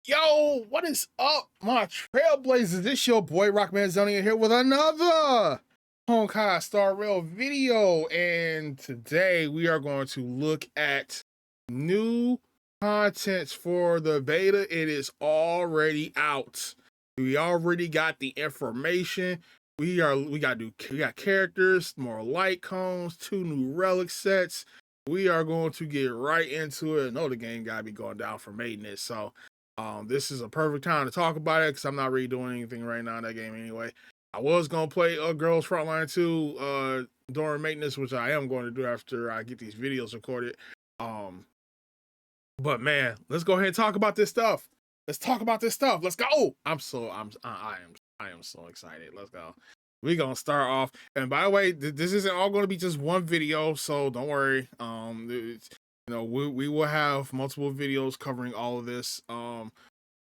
Yo, what is up, my trailblazers? This your boy Rockman Zonia here with another Honkai Star Rail video, and today we are going to look at new contents for the beta. It is already out. We already got the information. We got characters, more light cones, 2 new relic sets. We are going to get right into it. I know the game gotta be going down for maintenance, so this is a perfect time to talk about it because I'm not really doing anything right now in that game anyway. I was gonna play Girls Frontline 2 during maintenance, which I am going to do after I get these videos recorded. But man, let's go ahead and talk about this stuff. Let's talk about this stuff. Let's go. I am so excited. Let's go. We're gonna start off, and by the way, this isn't all going to be just one video, so don't worry. We will have multiple videos covering all of this.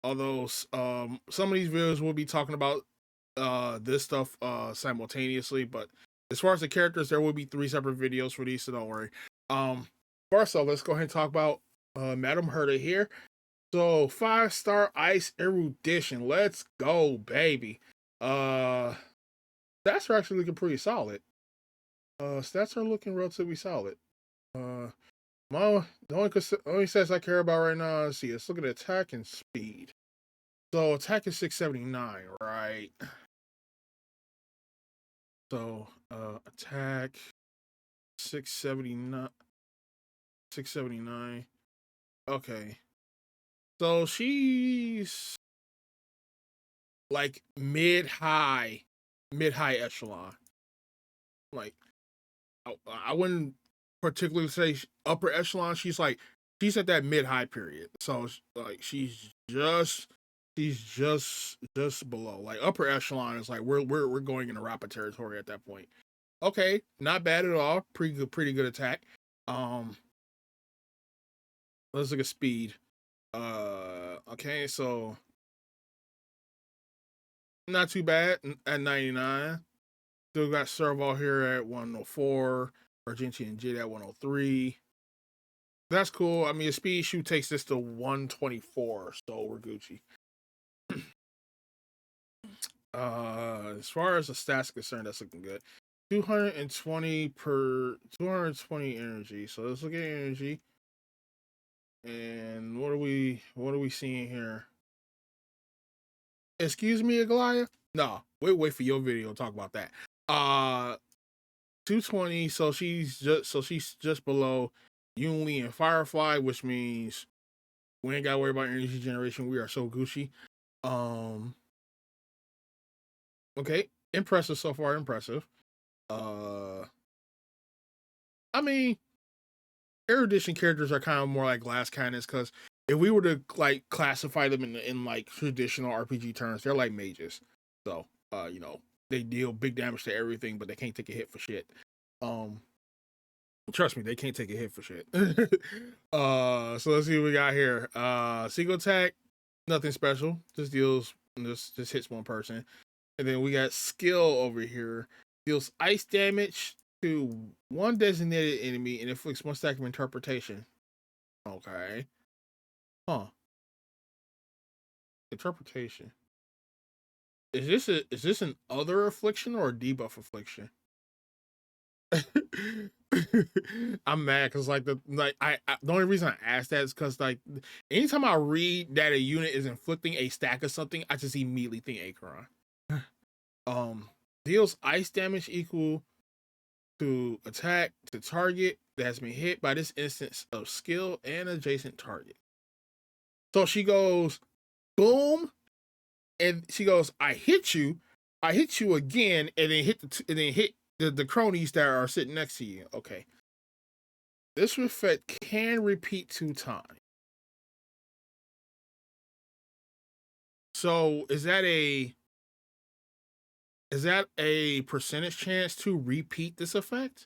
Although some of these videos will be talking about this stuff simultaneously, but as far as the characters, there will be 3 separate videos for these, so don't worry. First off, let's go ahead and talk about Madam Herta here. So 5-star ice erudition. Let's go, baby. Stats are actually looking pretty solid. Stats are looking relatively solid. The only stats I care about right now, let's see, let's look at attack and speed. So attack is 679, right? So attack 679. Okay. So she's like mid-high echelon. Like I wouldn't particularly say upper echelon. She's at that mid-high period. So like she's just below. Like upper echelon is like we're going into rapid territory at that point. Okay, not bad at all. Pretty good attack. Let's look at speed. Okay, so not too bad at 99. Still got Serval here at 104. Argentine and Jade at 103. That's cool. I mean, a speed shoot takes this to 124, so we're Gucci. As far as the stats concerned, that's looking good. 220 energy. So let's look at energy. And what are we seeing here? Excuse me, Goliath? No, wait for your video to talk about that. 220, so she's just below Yunli and Firefly, which means we ain't gotta worry about energy generation. We are so Gucci. Okay, impressive so far, impressive. I mean, Erudition characters are kind of more like glass cannons, because if we were to like classify them in like traditional RPG terms, they're like mages. So they deal big damage to everything, but they can't take a hit for shit. Trust me, they can't take a hit for shit. So let's see what we got here. Single attack, nothing special. Just hits one person. And then we got skill over here. Deals ice damage to 1 designated enemy and inflicts 1 stack of interpretation. Okay. Huh. Interpretation. Is this an other affliction or a debuff affliction? I'm mad because the only reason I asked that is because like anytime I read that a unit is inflicting a stack of something, I just immediately think Acheron. Deals ice damage equal to attack to target that has been hit by this instance of skill and adjacent target. So she goes boom, and she goes, I hit you again, and then hit the cronies that are sitting next to you. Okay. This effect can repeat 2 times. So is that a percentage chance to repeat this effect?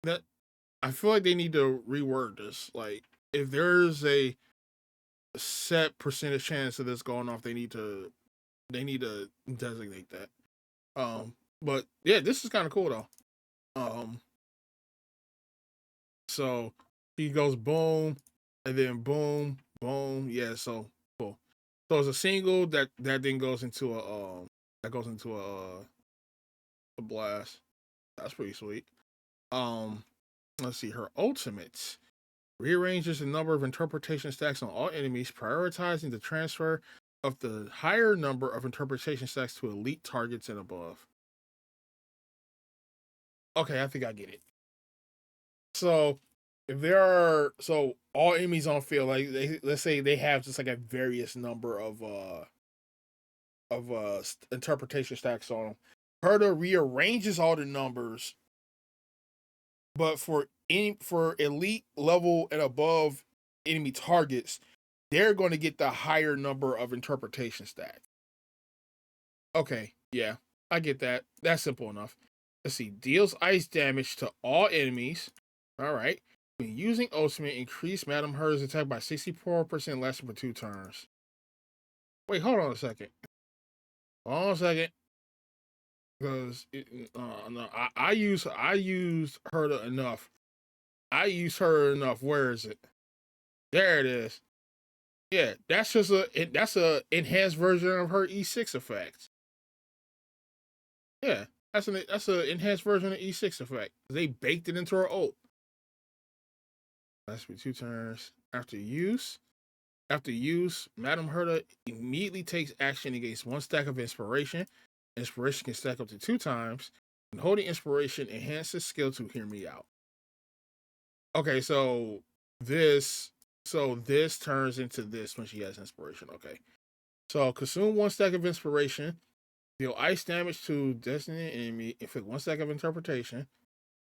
That I feel like they need to reword this. Like if there's a set percentage chance of this going off, they need to designate that. But yeah, this is kind of cool though. So He goes boom, and then boom, boom. Yeah, so cool. So it's a single that then goes into a blast. That's pretty sweet. Um, let's see, her ultimates rearranges the number of interpretation stacks on all enemies, prioritizing the transfer of the higher number of interpretation stacks to elite targets and above. Okay, I think I get it. So if there are all enemies on field, like let's say they have just like a various number of interpretation stacks on them. Herta rearranges all the numbers, but for elite level and above enemy targets, they're going to get the higher number of interpretation stacks. Okay, yeah, I get that. That's simple enough. Let's see. Deals ice damage to all enemies. All right. When using ultimate, increase Madame Herta's attack by 64% less for 2 turns. Wait, hold on a second. Hold on a second. Because no, I used Herta enough. I used her enough. Where is it? There it is. Yeah, that's a enhanced version of her E6 effect. Yeah, that's an enhanced version of E6 effect. They baked it into her ult. That's for 2 turns. After use, Madame Herta immediately takes action against 1 stack of inspiration. Inspiration can stack up to 2 times. And holding inspiration enhances skill to hear me out. Okay, so this turns into this when she has inspiration. Okay. So consume 1 stack of inspiration. Deal ice damage to designated enemy. Inflict 1 stack of interpretation.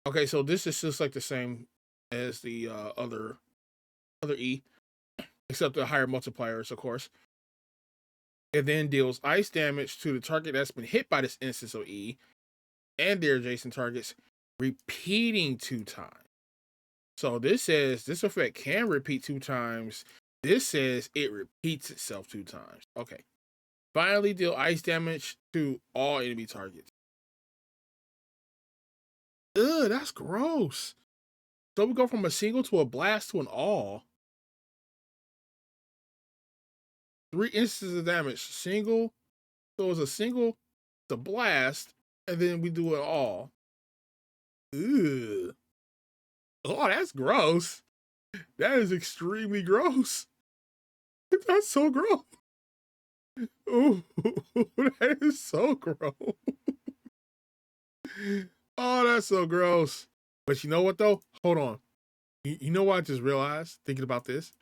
Okay, so this is just like the same as the other E, except the higher multipliers, of course. It then deals ice damage to the target that's been hit by this instance of E and their adjacent targets, repeating 2 times. So this says this effect can repeat 2 times. This says it repeats itself 2 times. Okay. Finally, deal ice damage to all enemy targets. Ugh, that's gross. So we go from a single to a blast to an all. 3 instances of damage. Single. So it's a single, the blast, and then we do it all. Ugh. Oh, that's gross. That is extremely gross. That's so gross. Ooh, that is so gross. Oh, that's so gross. But you know what though? Hold on. You know what I just realized thinking about this?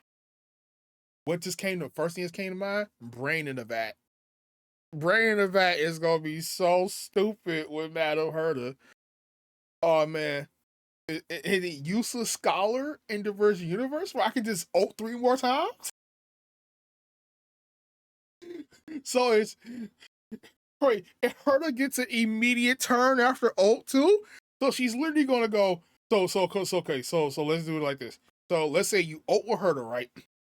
What just came to first thing that came to mind? Brain in the Vat. Brain in the Vat is gonna be so stupid with Madame Herta. Oh man. Any useless scholar in diverse universe where I can just ult 3 more times? So it's wait, and Herta gets an immediate turn after ult too. So she's literally gonna go. Okay. So let's do it like this. So let's say you ult with Herta, right?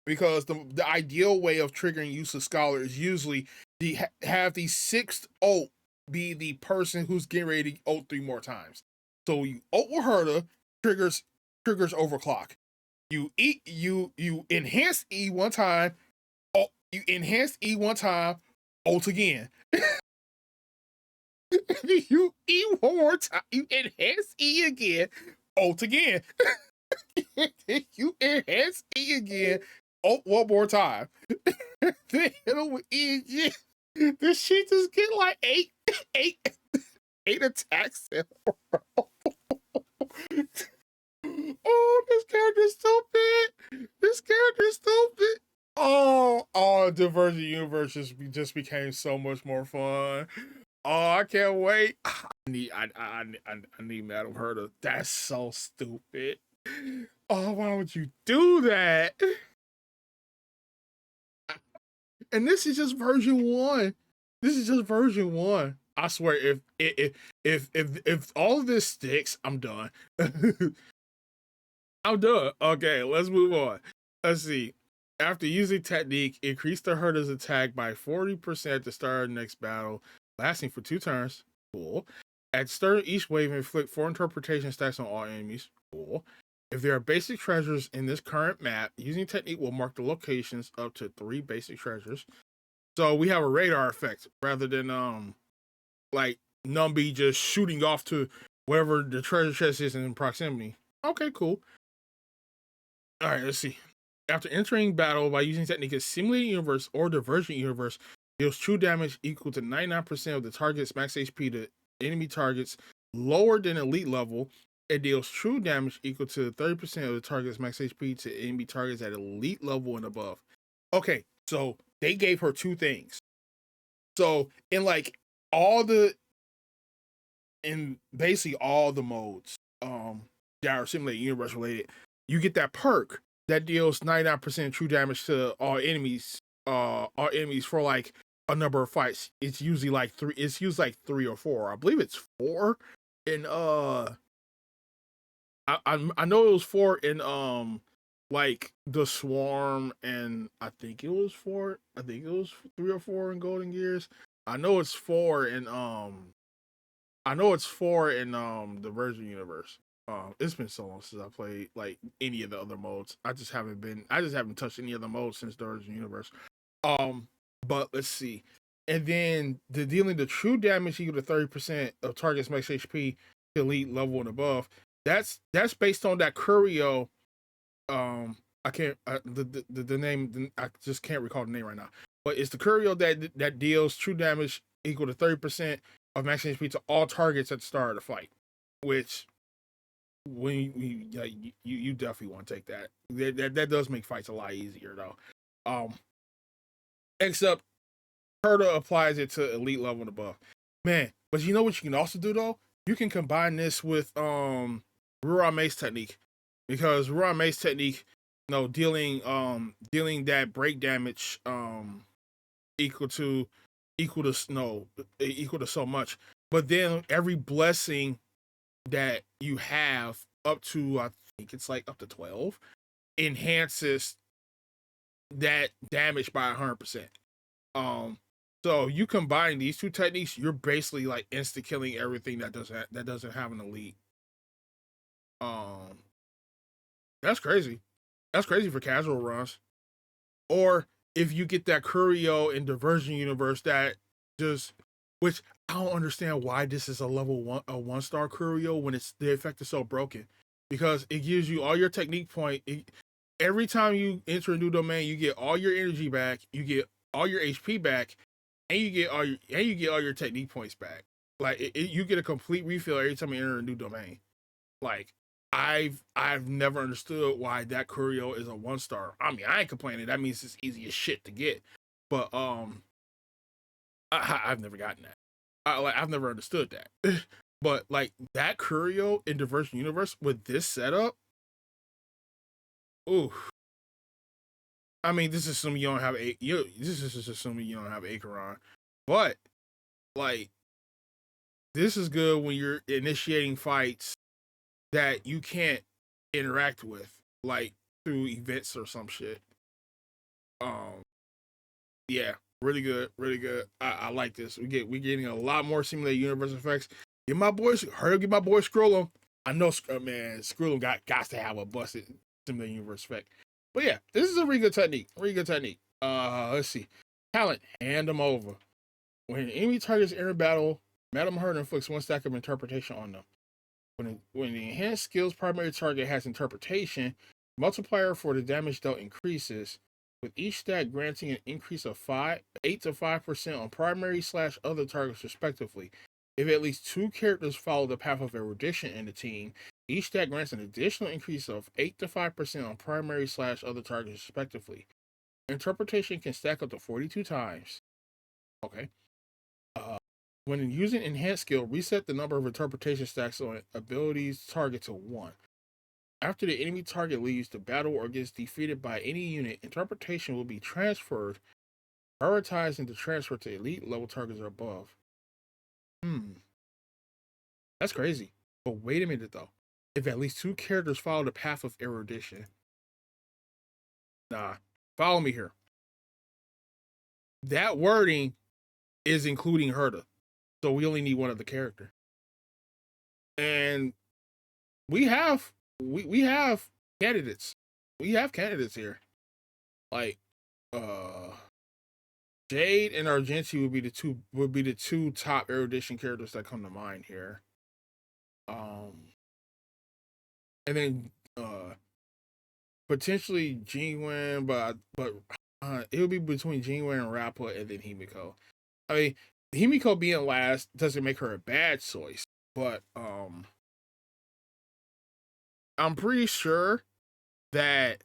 Because the ideal way of triggering useless scholar is usually have the 6th ult be the person who's getting ready to ult 3 more times. So you ult with Herta, triggers overclock. You enhance E 1 time. Oh, you enhance E 1 time. Ult again. You E 1 more time. You enhance E again. Ult again. You enhance E again. Ult 1 more time. Then hit him with E again. This shit just get like 8 attacks in a row. Oh, this character's stupid. This character's stupid. Oh, Divergent Universe just became so much more fun. Oh, I can't wait. I need Madame Herta. That's so stupid. Oh, why would you do that? And this is just version 1. This is just version 1. I swear, if all of this sticks, I'm done. I'm done. Okay, let's move on. Let's see. After using technique, increase the Herta's attack by 40% at the start of the next battle, lasting for 2 turns. Cool. At start each wave, inflict 4 interpretation stacks on all enemies. Cool. If there are basic treasures in this current map, using technique will mark the locations up to 3 basic treasures. So we have a radar effect rather than like Numby just shooting off to wherever the treasure chest is in proximity. Okay, cool. All right, let's see. After entering battle by using technique of simulated universe or divergent universe, deals true damage equal to 99% of the target's max HP to enemy targets lower than elite level. It deals true damage equal to 30% of the target's max HP to enemy targets at elite level and above. Okay, so they gave her 2 things. So in like all the in basically all the modes that are simulated universe related, you get that perk that deals 99% true damage to all enemies for like a number of fights. It's usually like 3, it's used like 3 or 4. I believe it's 4 in I know it was 4 in like the Swarm, and I think it was 3 or 4 in Golden Gears. I know it's 4 in the Virgin Universe. It's been so long since I played like any of the other modes. I just haven't touched any of the modes since the Virgin Universe. But let's see. And then the dealing the true damage equal to 30% of target's max HP to elite level and above. That's based on that Curio. I can't the name, I just can't recall the name right now. But it's the Curio that deals true damage equal to 30% of max HP to all targets at the start of the fight. Which you definitely want to take that. That does make fights a lot easier though. Except Herta applies it to elite level and above. Man, but you know what you can also do though? You can combine this with Rural Mace technique, because Rural Mace technique, dealing that break damage equal to so much. But then every blessing that you have up to, I think it's like up to 12, enhances that damage by 100%. So you combine these 2 techniques, you're basically like insta killing everything that doesn't have an elite. That's crazy. That's crazy for casual runs. Or if you get that Curio in Diversion Universe that just, which I don't understand why this is a level 1-star Curio when the effect is so broken, because it gives you all your technique point. Every time you enter a new domain, you get all your energy back, you get all your HP back, and you get all your technique points back. Like you get a complete refill every time you enter a new domain. Like I've never understood why that Curio is a 1-star. I mean, I ain't complaining. That means it's easy as shit to get. But I've never gotten that. I've never understood that. But like that Curio in Diversion Universe with this setup, ooh. I mean, this is assuming you don't have this is just assuming you don't have Acheron. But like, this is good when you're initiating fights that you can't interact with, like through events or some shit. Yeah, really good, really good. I like this. We're getting a lot more simulated universe effects. Get my boys, get my boy Scrollum. I know, man, Scrollum got to have a busted simulated universe effect. But yeah, this is a really good technique. Really good technique. Let's see. Talent, hand them over. When enemy targets enter battle, Madam Herta inflicts 1 stack of interpretation on them. When the enhanced skill's primary target has interpretation, multiplier for the damage dealt increases, with each stack granting an increase of 8 to 5% on primary/other targets respectively. If at least 2 characters follow the path of Erudition in the team, each stack grants an additional increase of 8 to 5% on primary/other targets respectively. Interpretation can stack up to 42 times. Okay. When using enhanced skill, reset the number of interpretation stacks on abilities target to 1. After the enemy target leaves the battle or gets defeated by any unit, interpretation will be transferred, prioritizing the transfer to elite level targets or above. That's crazy. But wait a minute though. If at least 2 characters follow the path of Erudition. Nah, follow me here. That wording is including Herta. So we only need 1 other character. And we have we have candidates. We have candidates here. Like Jade and Argenti would be the two top Erudition characters that come to mind here. And then potentially Jinwen, but it would be between Jinwen and Rappa and then Himiko. I mean, Himiko being last doesn't make her a bad choice, but I'm pretty sure that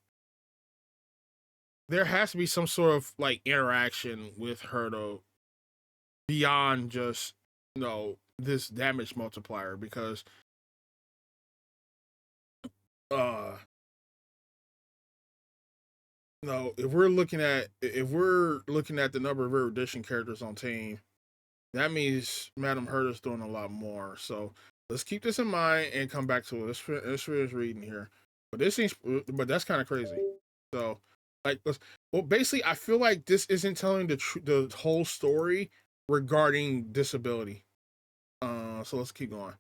there has to be some sort of like interaction with Herta beyond just this damage multiplier, because uh no, if we're looking at the number of Erudition characters on team, that means Madam Herta's doing a lot more. So let's keep this in mind and come back to it. Let's finish reading here. But that's kind of crazy. So, like, well, basically, I feel like this isn't telling the whole story regarding disability. So let's keep going.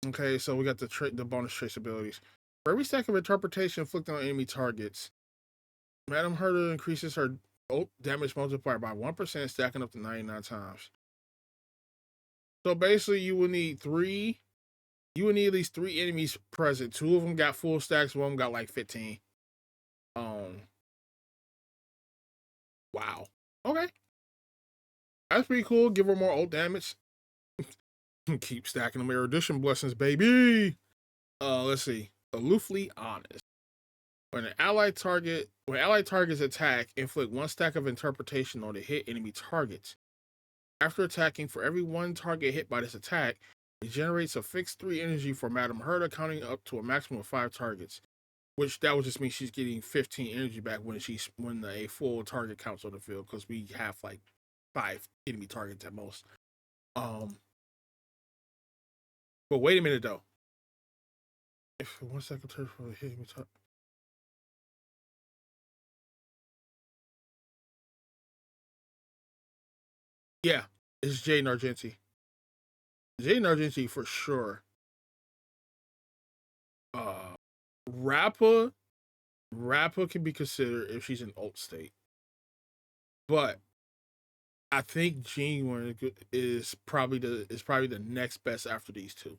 Okay, so we got the bonus trace abilities. For every stack of interpretation inflicted on enemy targets, Madam Herta increases her damage multiplier by 1%, stacking up to 99 times. So basically, you would need at least 3 enemies present. 2 of them got full stacks, 1 of them got like 15. Wow. Okay. That's pretty cool. Give her more ult damage. Keep stacking them Erudition blessings, baby. Let's see. Aloofly honest. When allied targets attack, inflict 1 stack of interpretation on the hit enemy targets. After attacking, for every 1 target hit by this attack, it generates a fixed 3 energy for Madam Herta, counting up to a maximum of 5 targets. Which that would just mean she's getting 15 energy back when a full target counts on the field, because we have like 5 enemy targets at most. But wait a minute though. If 1 second turn for the hit enemy target. Yeah, it's Jade Argenti. Jade Argenti for sure. Rappa can be considered if she's in ult state, but I think Jinwen is probably the next best after these two.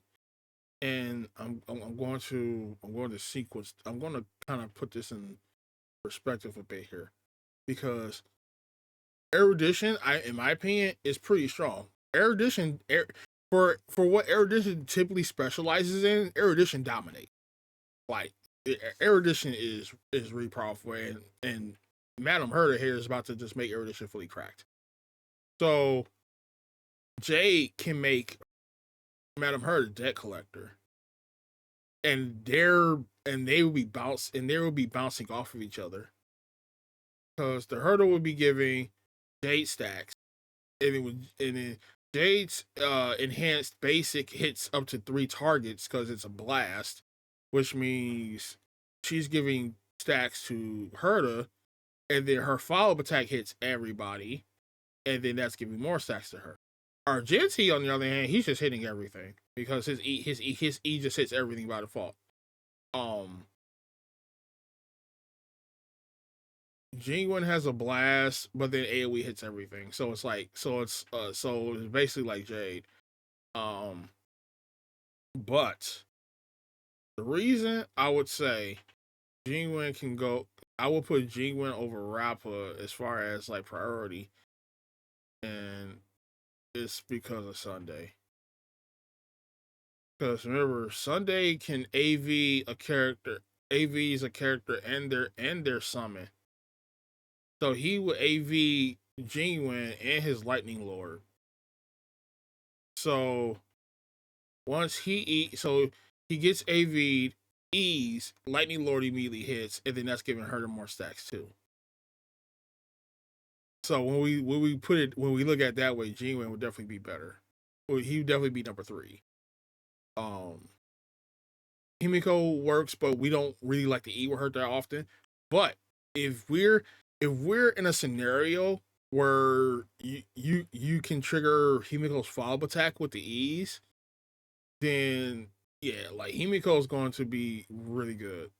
And I'm going to sequence. I'm going to kind of put this in perspective a bit here, because Erudition, in my opinion, is pretty strong. Erudition, for what Erudition typically specializes in, Erudition dominates. Like, Erudition is really powerful, and Madam Herta here is about to just make Erudition fully cracked. So Jade can make Madam Herta debt collector, and they will be bouncing off of each other, because the Herta would be giving Jade stacks, and then Jade's enhanced basic hits up to 3 targets because it's a blast, which means she's giving stacks to Herta, and then her follow-up attack hits everybody, and then that's giving more stacks to her. Argenti, on the other hand, he's just hitting everything because his E just hits everything by default. Jinwen has a blast, but then AoE hits everything. So it's basically like Jade. But the reason I would say Jinwen can go, I would put Jinwen over Rappa as far as like priority, and it's because of Sunday. Because remember, Sunday can AV a character. AV is a character and their summon. So he would AV Jinwen and his Lightning Lord. So once he gets AV'd, ease, Lightning Lord immediately hits, and then that's giving her more stacks too. So when we look at it that way, Jinwen would definitely be better. Well, he would definitely be number 3. Himiko works, but we don't really like to eat with her that often. But if we're in a scenario where you can trigger Himiko's follow-up attack with the ease, then yeah, like Himiko is going to be really good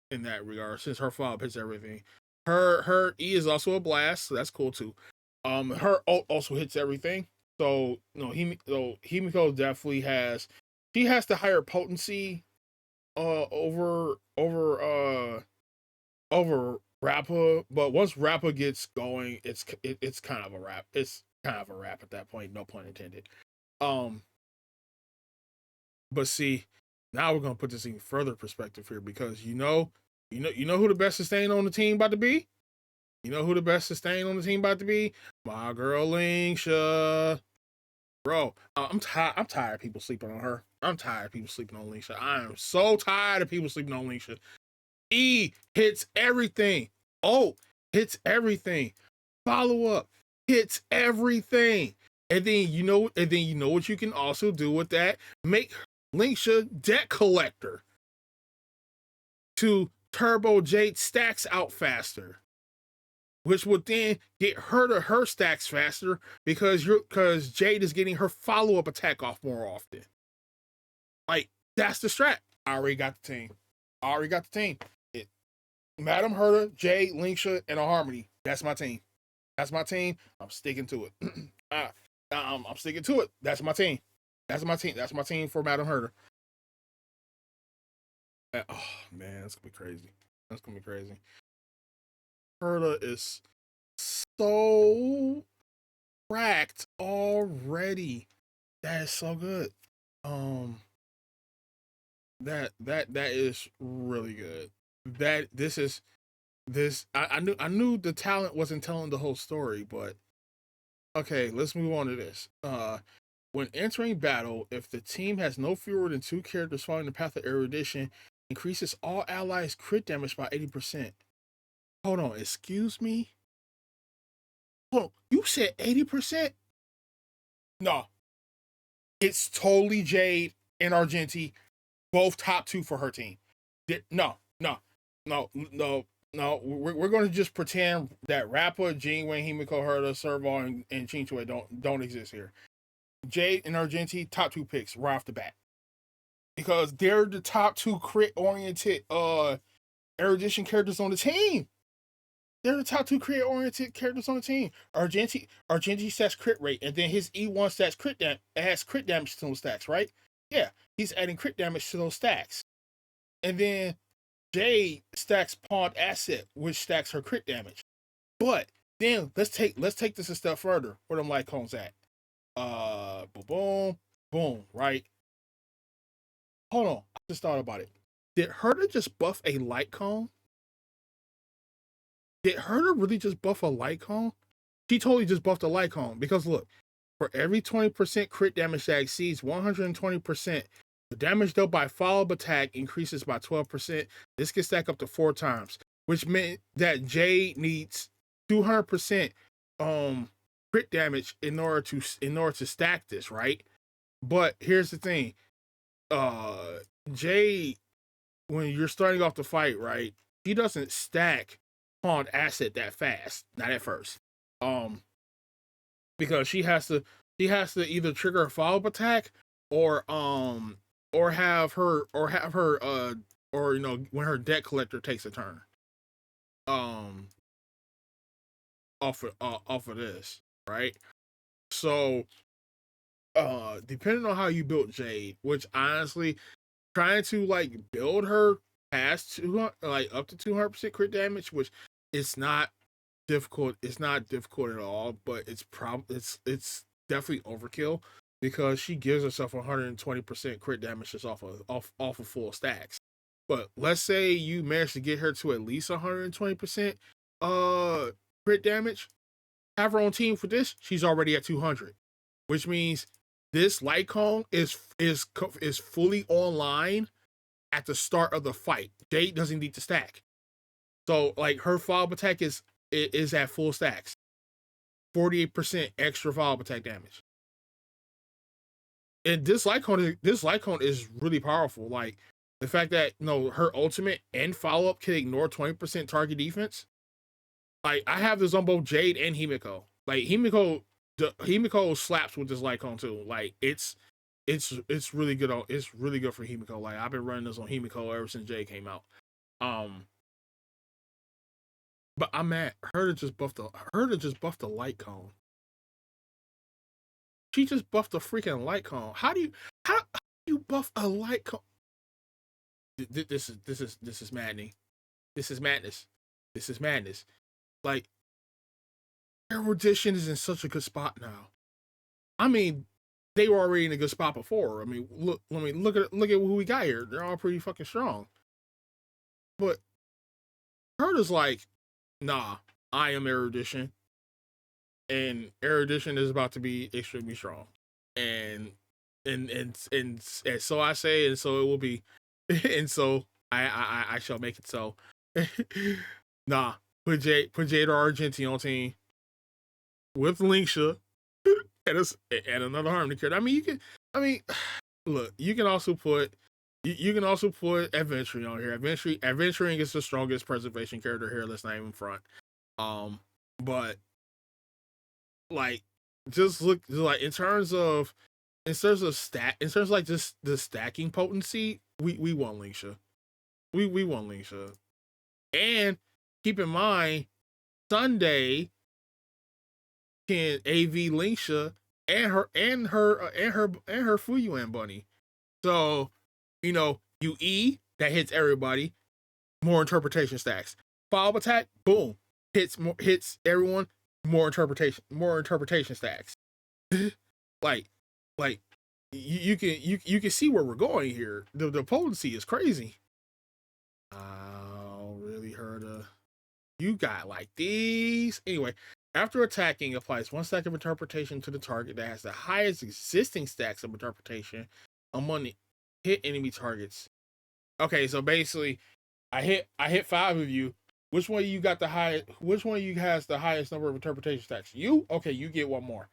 in that regard since her follow up hits everything. Her E is also a blast, so that's cool too. Her ult also hits everything. So Himiko definitely has, she has the higher potency over Rappa, but once Rappa gets going, it's kind of a wrap. It's kind of a wrap at that point, no pun intended. Um, but see, now we're gonna put this in further perspective here because you know who the best sustain on the team about to be? You know who the best sustain on the team about to be? My girl Lingsha. Bro, I'm tired of people sleeping on her. I'm tired of people sleeping on Lingsha. I am so tired of people sleeping on Lingsha. E hits everything. O hits everything. Follow up hits everything. And then you know what you can also do with that? Make Lingsha debt collector to turbo Jade stacks out faster, which would then get her to her stacks faster because Jade is getting her follow up attack off more often. Like that's the strat. I already got the team. Madam Herta, Jade, Lingsha, and a Harmony. That's my team. That's my team. I'm sticking to it. I'm sticking to it. That's my team. That's my team. That's my team for Madam Herta. Oh man, that's gonna be crazy. That's gonna be crazy. Herta is so cracked already. That is so good. Um, that is really good. That this is this. I knew the talent wasn't telling the whole story, but okay, let's move on to this. When entering battle, if the team has no fewer than 2 characters following the path of erudition, increases all allies' crit damage by 80%. Hold on, excuse me? Hold on, you said 80%? No, it's totally Jade and Argenti, both top 2 for her team. No, no, no, no, no. We're going to just pretend that Rappa, Jinwei, Himiko, Herta, Serval, and Chinchue don't exist here. Jade and Argenti, top 2 picks right off the bat. Because they're the top 2 crit oriented erudition characters on the team. They're the top 2 crit oriented characters on the team. Argenti stats crit rate, and then his E1 stats adds crit damage to those stacks, right? Yeah, he's adding crit damage to those stacks. And then Jade stacks pawned asset, which stacks her crit damage. But then let's take this a step further. Where them light cones at? Boom, boom, right? Hold on, I just thought about it. Did Herta just buff a light cone? Did Herta really just buff a light cone? She totally just buffed a light cone because look, for every 20% crit damage that exceeds 120%, the damage dealt by follow-up attack increases by 12%. This can stack up to 4 times, which meant that Jade needs 200% crit damage in order to stack this, right? But here's the thing. Jade, when you're starting off the fight, right, she doesn't stack pawned asset that fast. Not at first. Because she has to either trigger a follow-up attack or have her or when her debt collector takes a turn. Off of this, right? So depending on how you built Jade, which honestly trying to like build her past 200, like up to 200% crit damage, which it's not difficult. It's not difficult at all, but it's definitely overkill because she gives herself 120% crit damage just off of full stacks. But let's say you manage to get her to at least 120% crit damage. Have her own team for this. She's already at 200, which means this light cone is fully online at the start of the fight. Jade doesn't need to stack. So like her follow-up attack is at full stacks. 48% extra follow-up attack damage. And this light cone is really powerful. Like the fact that her ultimate and follow-up can ignore 20% target defense. Like I have this on both Jade and Himiko. Like Himiko slaps with this light cone too. Like it's it's really good on it's really good for Himiko. Like I've been running this on Himiko ever since Jay came out. But I'm mad. Herta just buffed the light cone. She just buffed the freaking light cone. How do you buff a light cone? This is maddening. This is madness. This is madness. Like Erudition is in such a good spot now. I mean, they were already in a good spot before. I mean, look at who we got here. They're all pretty fucking strong. But Herta's like, nah, I am Erudition, and Erudition is about to be extremely strong, and so I say, and so it will be, and so I shall make it so. Nah, put Jade Argenti on team with Linksha and another Harmony character. I mean, look, you can also put Adventuring on here. Adventuring is the strongest preservation character here. Let's not even front. But like, just look like in terms of like just the stacking potency, we won Linksha. We won Linksha. And keep in mind, Sunday can AV Linksha and her Fuyuan bunny. So, UE that hits everybody, more interpretation stacks. Follow attack, boom, hits everyone, more interpretation stacks. like you can see where we're going here. The potency is crazy. Oh, really, Herta? You got like these. Anyway, after attacking, applies 1 stack of interpretation to the target that has the highest existing stacks of interpretation among the hit enemy targets. Okay, so basically, I hit 5 of you. Which one of you got the highest? Which one of you has the highest number of interpretation stacks? You? Okay, you get one more.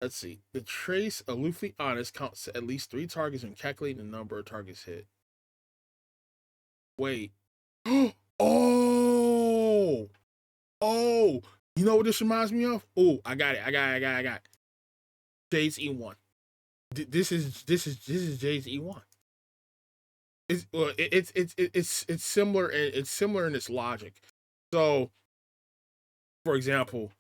Let's see. The trace aloofly honest counts at least 3 targets when calculating the number of targets hit. Wait. Oh, you know what this reminds me of? Oh, I got it. Jade's E1. This is Jade's E1. It's similar. It's similar in its logic. So, for example,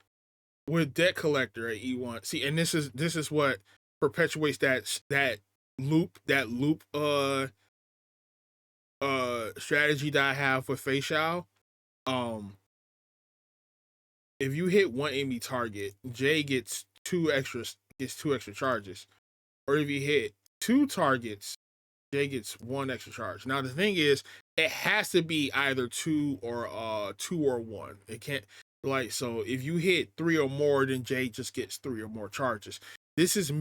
with Debt Collector at E1, see, and this is what perpetuates that loop strategy that I have with Fei Xiao. If you hit one enemy target, Jay gets two extra charges. Or if you hit 2 targets, Jay gets 1 extra charge. Now the thing is, it has to be either 2 or 1. It can't, like, so if you hit 3 or more, then Jay just gets 3 or more charges. This is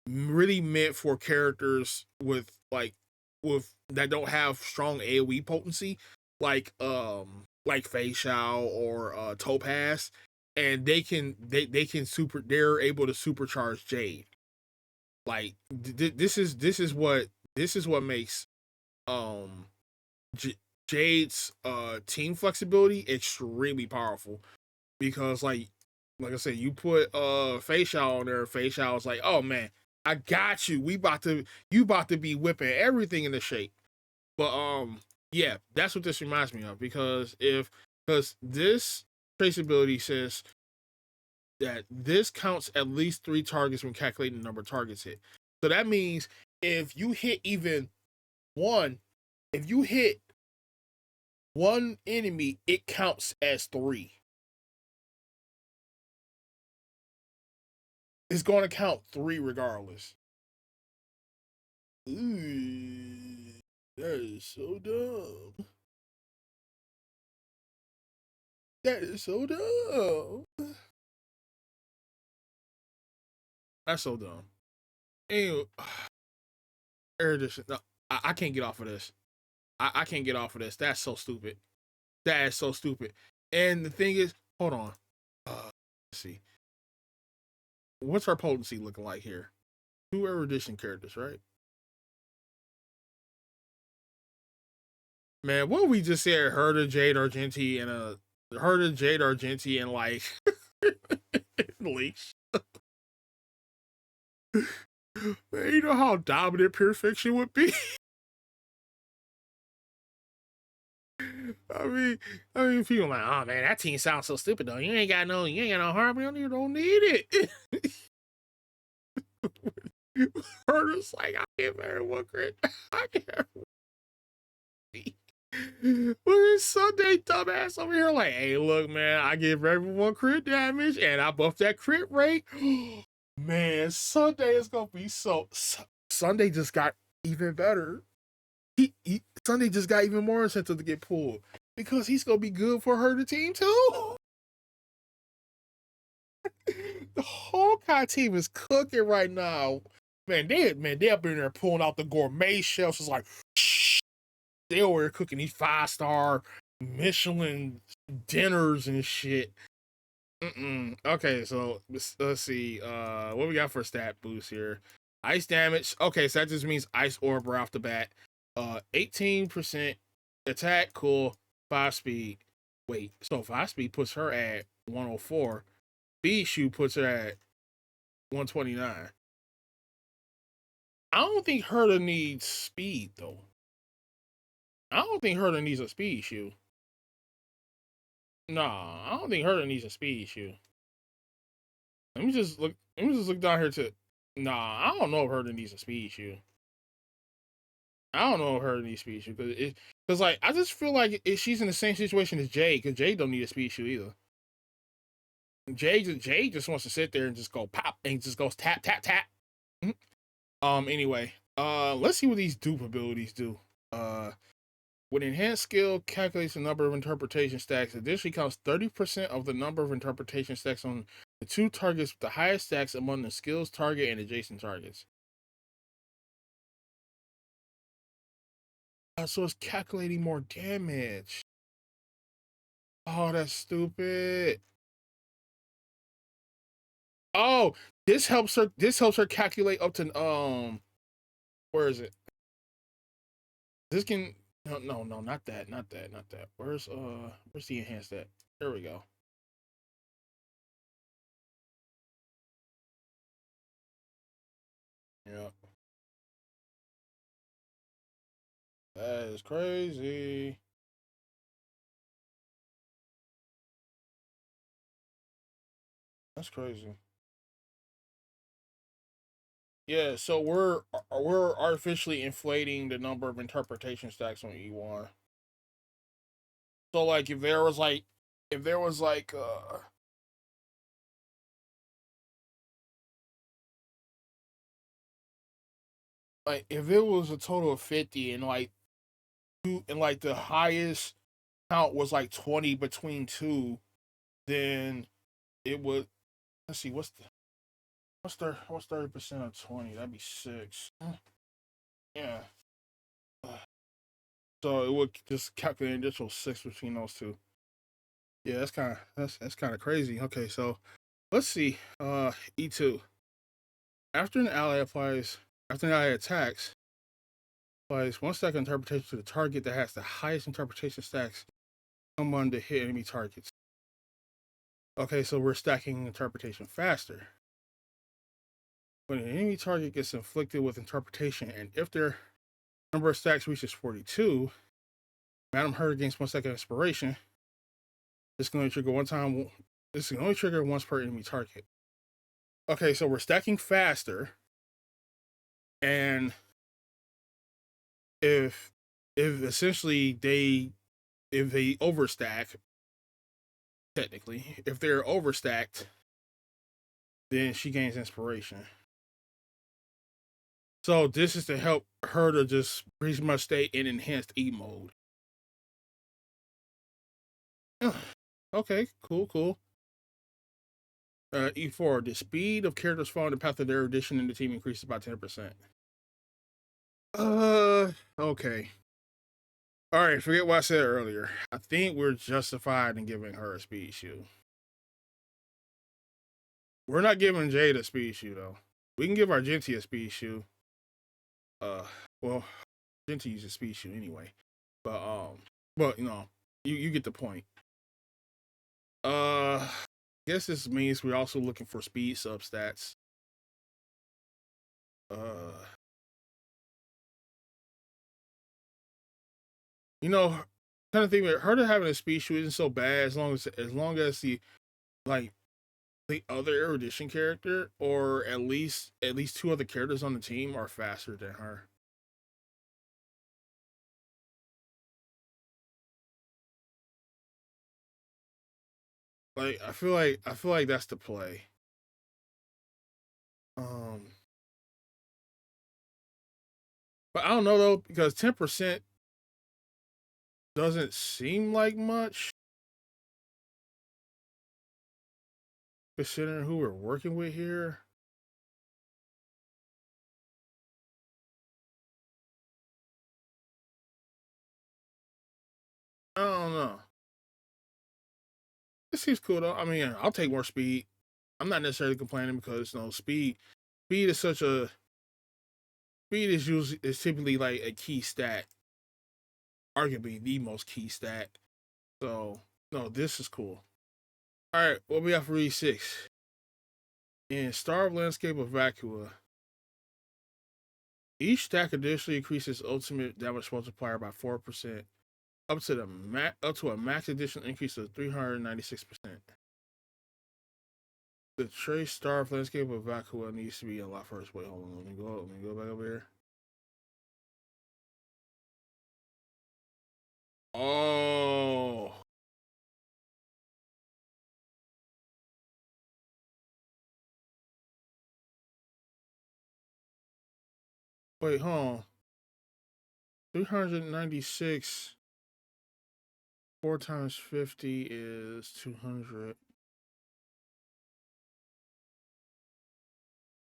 really meant for characters with that don't have strong AoE potency, like Fei Xiao or Topaz, and they're able to supercharge Jade. Like this is what makes Jade's team flexibility extremely powerful, because like I said, you put Fei Xiao on there, Fei Xiao is like, oh man, I got you. You about to be whipping everything into shape. But yeah, that's what this reminds me of, because this traceability says that this counts at least 3 targets when calculating the number of targets hit. So that means if you hit one enemy, it counts as 3. It's going to count 3 regardless. Ooh, that is so dumb. That is so dumb. That's so dumb. Anyway, Erudition. No, I can't get off of this. I can't get off of this. That's so stupid. That is so stupid. And the thing is, hold on. Let's see. What's our potency looking like here? 2 Erudition characters, right? Man, what we just said, Herta, Jade Argenti, and like Leash. Man, you know how dominant Pure Fiction would be? I mean, people like, oh man, that team sounds so stupid though. You ain't got no harmony. You don't need it. Herta's like, I give everyone credit. I give everyone. Look at Sunday dumbass over here like, hey, look, man, I give everyone crit damage and I buff that crit rate. Man, Sunday is gonna be Sunday just got even better. Sunday just got even more incentive to get pulled because he's gonna be good for her team too. The Honkai team is cooking right now. Man, they up in there pulling out the gourmet shelves. It's like they over there cooking these 5-star Michelin dinners and shit. Okay, so let's see. What we got for stat boost here? Ice damage. Okay, so that just means ice orb right off the bat. 18% attack. Cool. 5 speed. Wait, so 5 speed puts her at 104. Speed shoe puts her at 129. I don't think Herta needs speed though. I don't think Herta needs a speed shoe. Nah, I don't think Herta needs a speed shoe. Let me just look down here to. Nah, I don't know if Herta needs a speed shoe. I don't know if Herta needs a speed shoe because like I just feel like she's in the same situation as Jade because Jade don't need a speed shoe either. Jade just wants to sit there and just go pop and just goes tap tap tap. Anyway, let's see what these dupe abilities do. With enhanced skill, calculates the number of interpretation stacks. Additionally, counts 30% of the number of interpretation stacks on the 2 targets with the highest stacks among the skill's target and adjacent targets. So it's calculating more damage. Oh, that's stupid. Oh, this helps her. This helps her calculate up to Where is it? This can no, not that. Where's the enhanced at? There we go. Yeah. That is crazy. That's crazy. Yeah, so we're artificially inflating the number of interpretation stacks on E1. So like if there was like if it was a total of 50 and like the highest count was like 20 between 2, then it would let's see what's 30% of 20? That'd be 6. Yeah. So it would just calculate an additional 6 between those two. Yeah, that's kind of crazy. Okay, so let's see. E2. After an ally attacks, applies 1 stack of interpretation to the target that has the highest interpretation stacks among the hit enemy targets. Okay, so we're stacking interpretation faster. When an enemy target gets inflicted with interpretation, and if their number of stacks reaches 42, Madam Herta gains 1 second inspiration. This can only trigger one time. This can only trigger once per enemy target. Okay, so we're stacking faster, and if essentially if they overstack, technically, if they're overstacked, then she gains inspiration. So this is to help her to just pretty much stay in enhanced E mode. Okay, cool. E4, the speed of characters following the path of their erudition in the team increases by 10%. Okay. All right, forget what I said earlier. I think we're justified in giving her a speed shoe. We're not giving Jade a speed shoe though. We can give our Genty a speed shoe. Well, Genty uses speed shoe anyway. But you know, you get the point. I guess this means we're also looking for speed substats. You know, kind of thing with her to having a speed shoe isn't so bad as long as the like the other Erudition character or at least two other characters on the team are faster than her. Like I feel like that's the play. Um, but I don't know though because 10% doesn't seem like much considering who we're working with here. I don't know. It seems cool though. I mean, I'll take more speed. I'm not necessarily complaining because speed is such a speed is typically like a key stat, arguably the most key stat. So no, this is cool. All right, what we got for E6? In Starved Landscape of Vacua, each stack additionally increases ultimate damage multiplier by 4%, up to a max additional increase of 396%. The trace Starved Landscape of Vacua needs to be unlocked first. Wait, hold on. Let me go back over here. Oh, wait, hold on. 396. 4 times 50 is 200.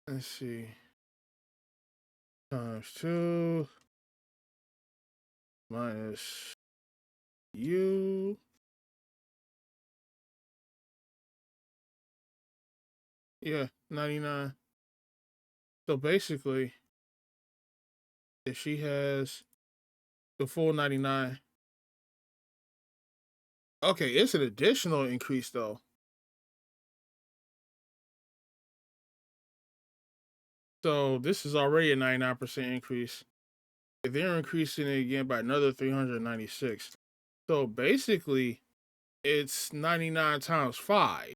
Let's see. Times 2 minus U. Yeah, 99. So basically, if she has the full 99. Okay, it's an additional increase though. So this is already a 99% increase. If they're increasing it again by another 396. So basically, it's 99 times 5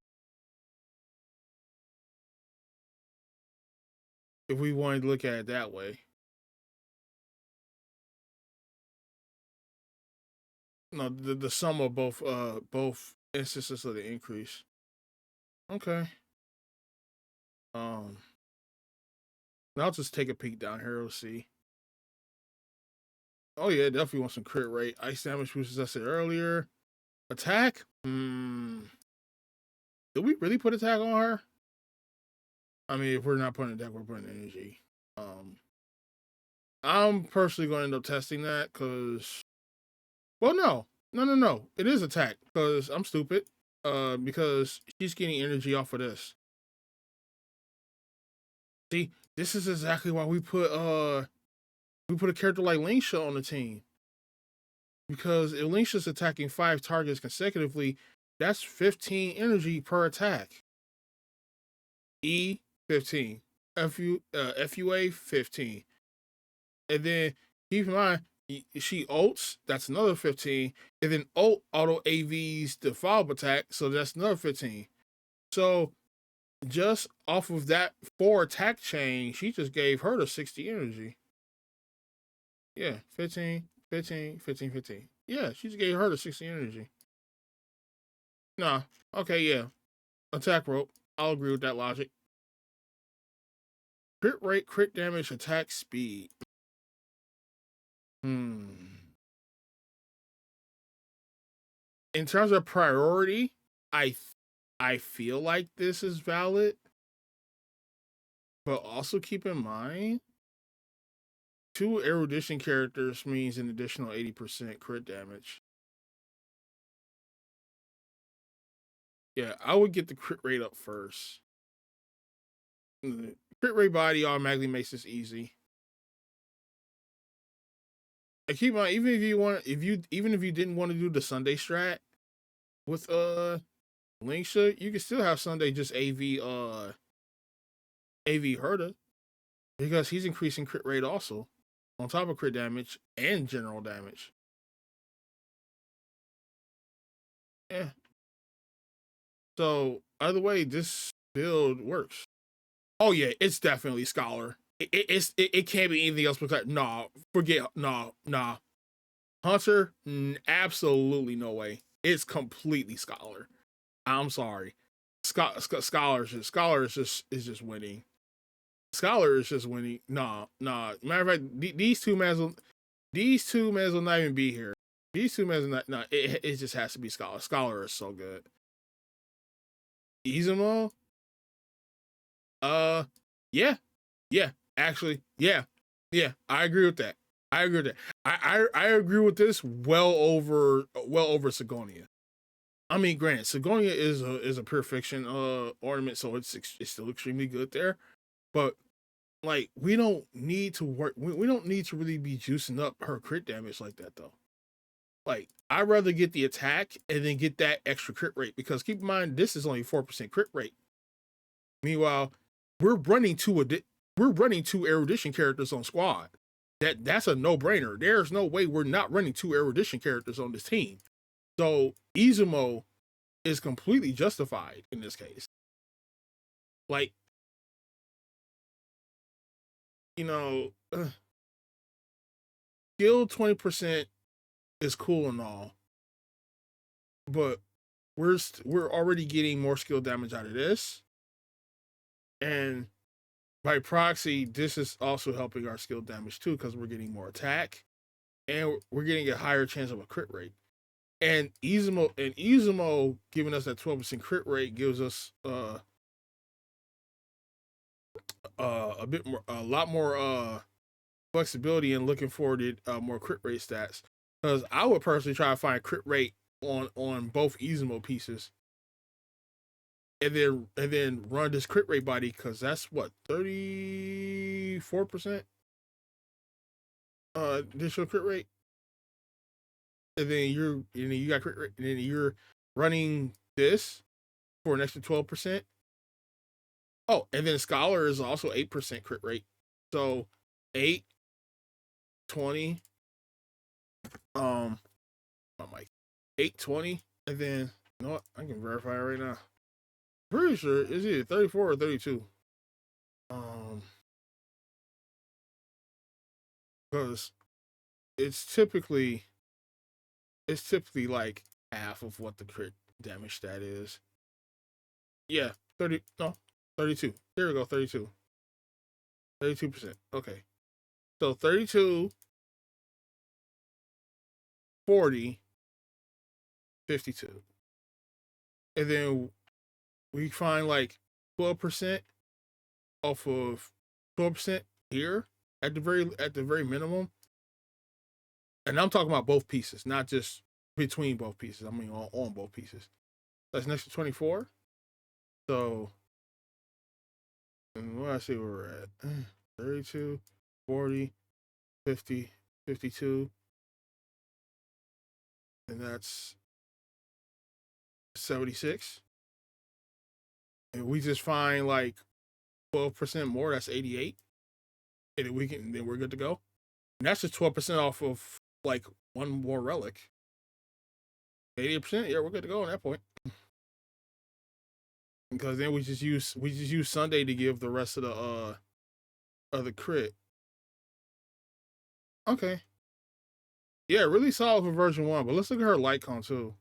if we wanted to look at it that way. No, the sum of both instances of the increase. Okay. Um I'll just take a peek down here. We'll see. Oh yeah, definitely want some crit rate. Ice damage boost, as I said earlier. Attack? Did we really put attack on her? I mean, if we're not putting attack, we're putting energy. I'm personally going to end up testing that because, well, no. It is attack because I'm stupid. Because she's getting energy off of this. See, this is exactly why we put a character like Lingsha on the team. Because if Lingsha's attacking 5 targets consecutively, that's 15 energy per attack. E 15, FUA 15, and then keep in mind she ults, that's another 15, and then ult auto AVs the follow up attack, so that's another 15. So just off of that 4 attack chain, she just gave her the 60 energy. Yeah, 15, 15, 15, 15. Yeah, she just gave her the 60 energy. Nah, okay, yeah. Attack rope. I'll agree with that logic. Crit rate, crit damage, attack speed. In terms of priority, I I feel like this is valid, but also keep in mind 2 erudition characters means an additional 80% crit damage. Yeah, I would get the crit rate up first. The crit rate body automatically makes this easy. And keep in mind, even if you didn't want to do the Sunday strat with Linksha, you can still have Sunday just AV Herta. because he's increasing crit rate also, on top of crit damage and general damage. Yeah. So either way, this build works. Oh yeah, it's definitely Scholar. It can't be anything else because forget Hunter, absolutely no way. It's completely Scholar. I'm sorry. Scholar is just winning. Scholar is just winning. Matter of fact, these two men will not even be here. These two men will not. No, it just has to be Scholar. Scholar is so good. Izumo, yeah, actually, yeah. I agree with that. I agree with this well over Sigonia. I mean, granted, Sigonia is a pure fiction ornament, so it's still extremely good there. But like, we don't need to work. We don't need to really be juicing up her crit damage like that, though. Like, I'd rather get the attack and then get that extra crit rate, because keep in mind this is only 4% crit rate. Meanwhile, we're running two Erudition characters on squad. That's a no-brainer. There's no way we're not running two Erudition characters on this team. So Izumo is completely justified in this case. Like, you know, skill 20% is cool and all, but we're already getting more skill damage out of this, and by proxy, this is also helping our skill damage too, because we're getting more attack, and we're getting a higher chance of a crit rate. And Izumo giving us that 12% crit rate gives us a lot more flexibility and looking forward to more crit rate stats. Because I would personally try to find crit rate on both Izumo pieces, and then run this crit rate body, because that's what, 34% additional crit rate, and then you got crit rate, and then you're running this for an extra 12%. Oh, and then Scholar is also 8% crit rate, so 8, 20, my mic, 8, 20, and then, you know what? I can verify it right now. Pretty sure it's either 34 or 32. Because it's typically like half of what the crit damage stat is. Yeah, 30, no, 32. There we go, 32. 32%. Okay. So 32, 40, 52. And then we find like 12% off of 12% here at the very minimum. And I'm talking about both pieces, not just between both pieces. I mean on both pieces. That's next to 24. So, and what I see where we're at. 32, 40, 50, 52. And that's 76. And we just find like 12% more, that's 88. And then we're good to go. And that's just 12% off of like one more relic. 88%, yeah, we're good to go on that point. Because then we just use Sunday to give the rest of the crit. Okay. Yeah, really solid for version 1, but let's look at her light con too.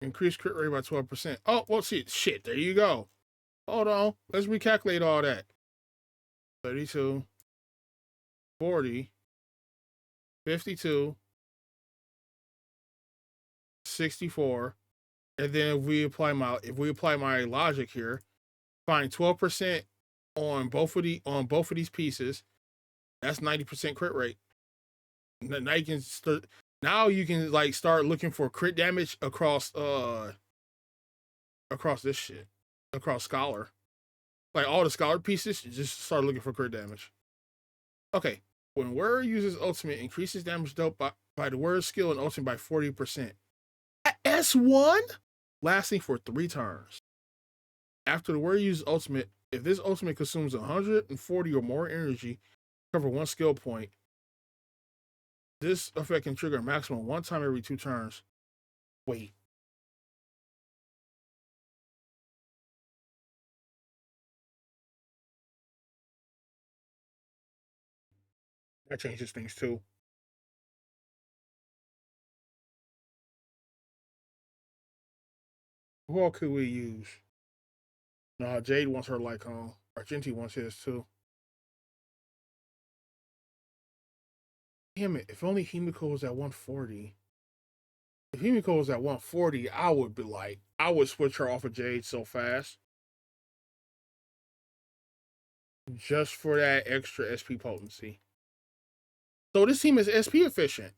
Increased crit rate by 12%. Oh, well, shit, there you go. Hold on. Let's recalculate all that. 32, 40, 52, 64. And then if we apply my logic here, find 12% on both of these pieces, that's 90% crit rate. Now you can like start looking for crit damage across this shit. Across Scholar. Like all the Scholar pieces, you just start looking for crit damage. Okay. When Word uses ultimate, increases damage dealt by the word skill and ultimate by 40%. S1, lasting for 3 turns. After the warrior uses ultimate, if this ultimate consumes 140 or more energy, cover 1 skill point. This effect can trigger a maximum 1 time every 2 turns. Wait. That changes things too. Who all could we use? Nah, Jade wants her Lycon. Argenti wants his too. Damn it, if only Himiko was at 140. If Himiko was at 140, I would be like, I would switch her off of Jade so fast. Just for that extra SP potency. So this team is SP efficient.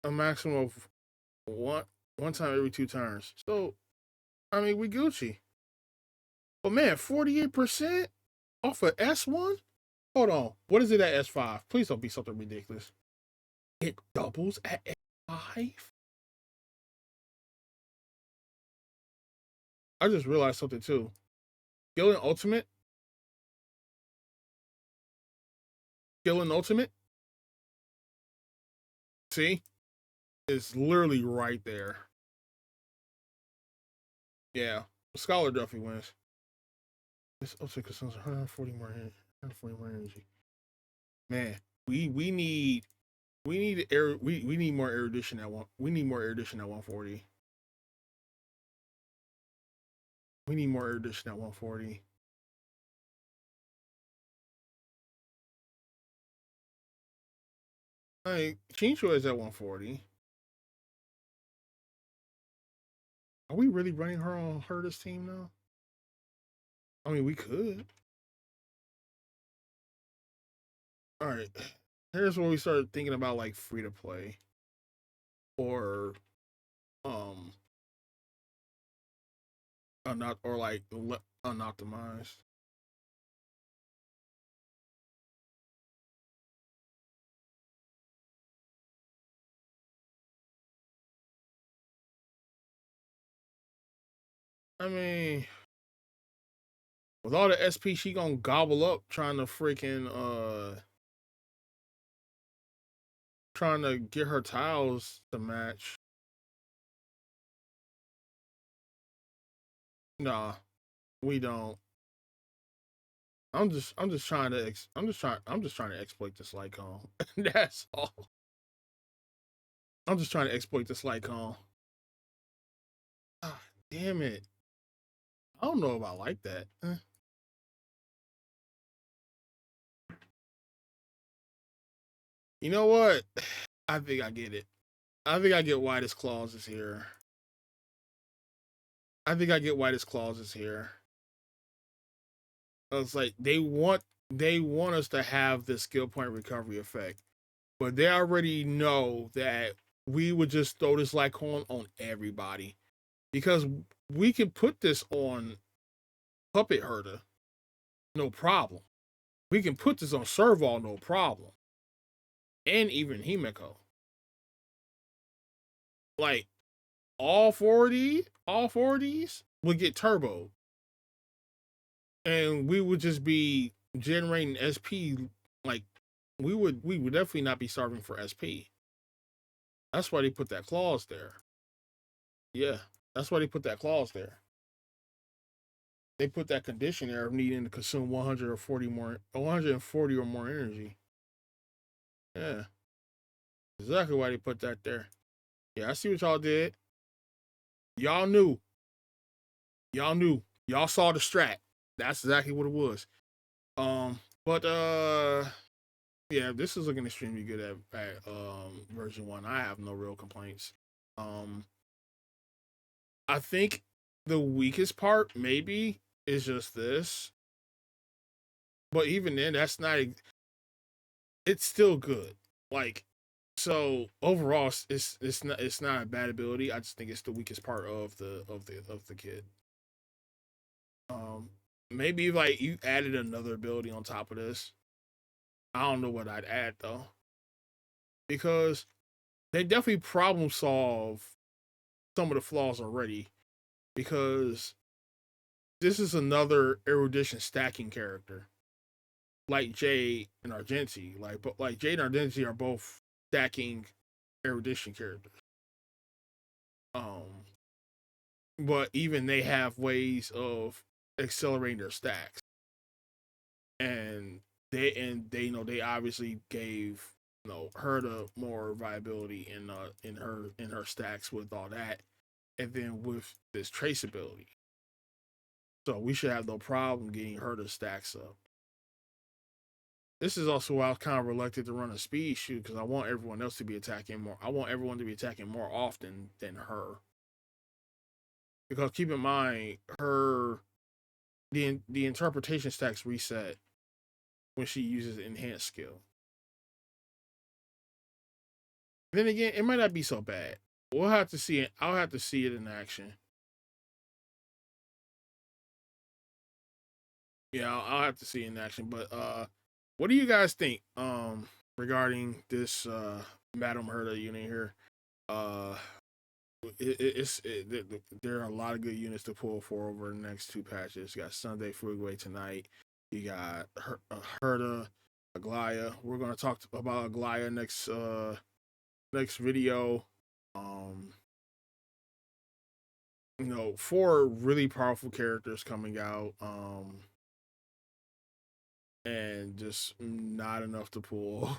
A maximum of one time every 2 turns. So, I mean, we Gucci. But man, 48% off of S1? Hold on. What is it at S5? Please don't be something ridiculous. It doubles at S5? I just realized something too. Skill and Ultimate. Skill and Ultimate. See? It's literally right there. Yeah. Scholar definitely wins. This Ultimate consumes 140 more energy. Man, we need we need more erudition at one. We need more erudition at 140. We need more erudition at 140. Like Chinchua is at 140. Are we really running her on Herta's team now? I mean, we could. All right. Here's where we started thinking about like free to play or um not or like unoptimized. I mean, with all the SP she gonna gobble up trying to get her tiles to match. Nah, we don't. I'm just trying to exploit this Lycon. That's all. I'm just trying to exploit this Lycon. Ah, damn it. I don't know if I like that. You know what? I think I get it. I think I get why this clause is here. I think I get why this clause is here. It's like they want us to have the skill point recovery effect, but they already know that we would just throw this Lycon on everybody because we can put this on Puppet Herta, no problem. We can put this on Serval, no problem, and even Himiko. Like all four of these would get turbo, and we would just be generating SP. Like we would definitely not be starving for SP. That's why they put that clause there. Yeah, that's why they put that clause there. They put that condition there of needing to consume 140 or more energy. Yeah, exactly why they put that there. Yeah, I see what y'all did. Y'all knew. Y'all knew. Y'all saw the strat. That's exactly what it was. But yeah, this is looking extremely good at version 1. I have no real complaints. Um I think the weakest part maybe is just this. But even then that's not it's still good. Like so overall it's not a bad ability. I just think it's the weakest part of the kit. Um maybe like you added another ability on top of this. I don't know what I'd add though, because they definitely problem solve some of the flaws already. Because this is another Erudition stacking character, like Jade and Argenti. Like Jade and Argenti are both stacking Erudition characters. Um, but even they have ways of accelerating their stacks, and they they obviously gave Herta more viability in her stacks with all that, and then with this traceability. So we should have no problem getting Herta stacks up. This is also why I was kind of reluctant to run a speed shoot, because I want everyone else to be attacking more. I want everyone to be attacking more often than her. Because keep in mind, the interpretation stacks reset when she uses enhanced skill. Then again, it might not be so bad. We'll have to see it. I'll have to see it in action. Yeah, I'll have to see it in action. But what do you guys think regarding this Madam Herta unit here? Uh, there are a lot of good units to pull for over the next two patches. You got Sunday Freeway tonight. You got Herta, Aglaya. We're gonna talk about Aglaya next video. Um, four really powerful characters coming out. And just not enough to pull.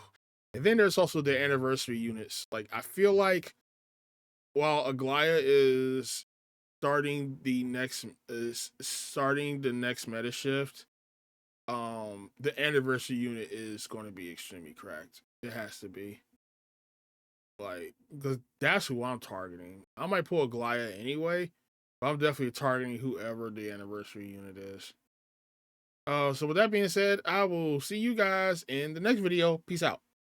And then there's also the anniversary units. Like I feel like while Aglaya starting the next meta shift, the anniversary unit is going to be extremely cracked. It has to be. Like, because that's who I'm targeting. I might pull Aglaya anyway, but I'm definitely targeting whoever the anniversary unit is. So with that being said, I will see you guys in the next video. Peace out.